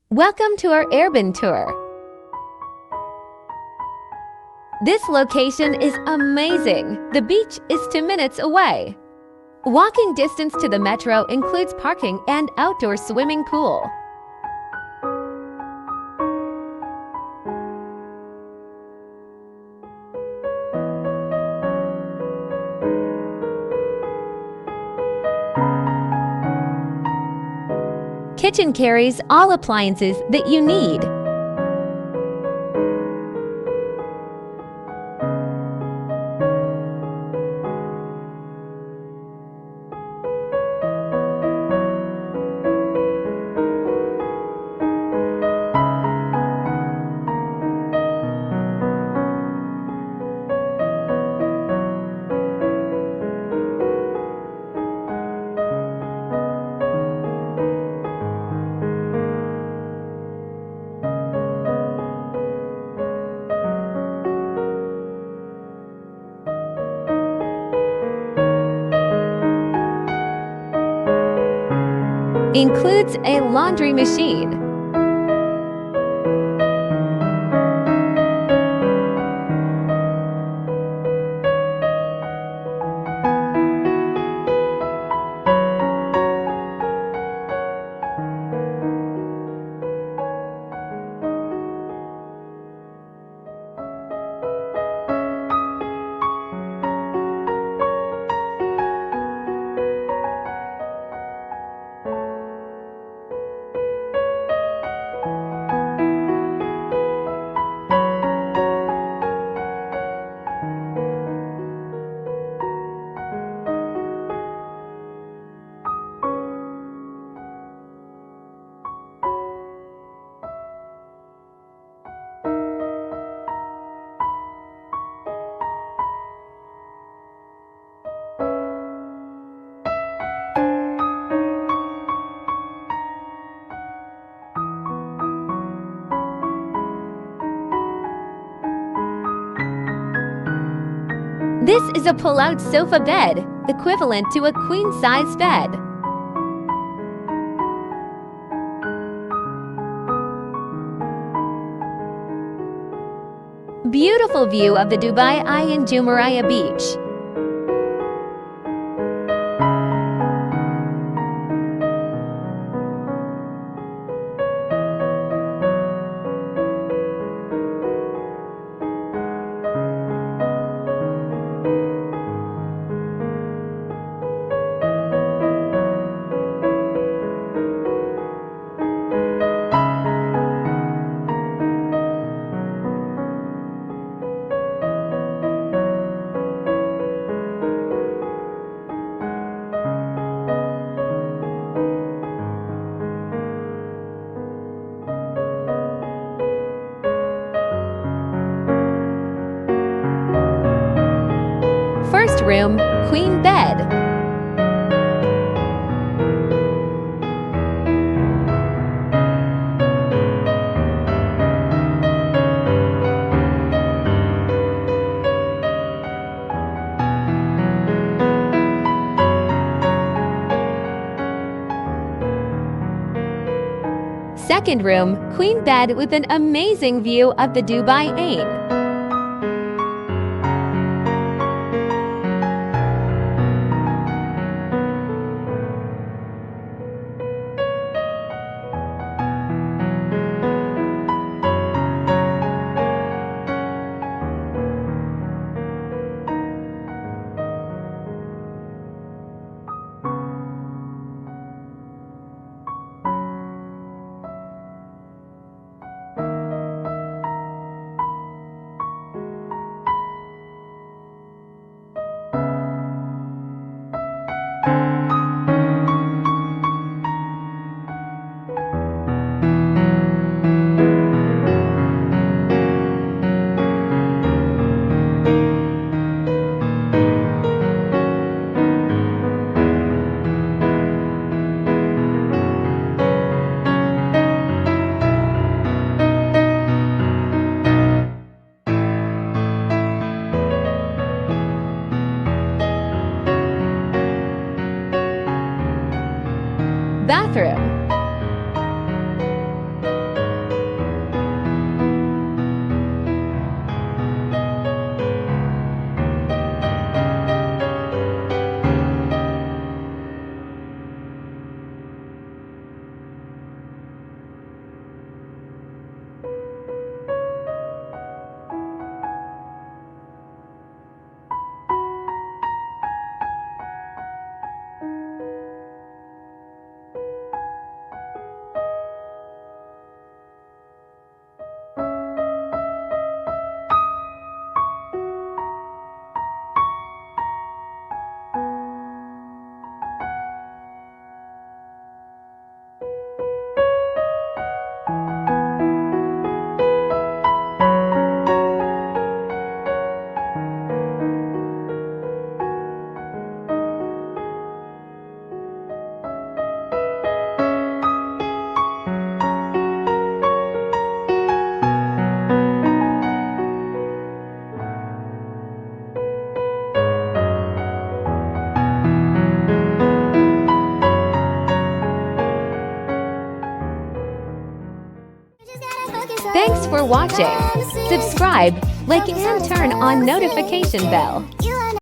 Welcome to our Airbnb tour. This location is amazing. The beach is 2 minutes away. Walking distance to the metro includes parking and outdoor swimming pool. Kitchen carries all appliances that you need. Includes a laundry machine. This is a pull-out sofa bed, equivalent to a queen-size bed. Beautiful view of the Dubai Eye and Jumeirah beach. First room, queen bed. Second room, queen bed with an amazing view of the Dubai Ain. bathroom. Thanks for watching. Subscribe, like, and turn on notification bell.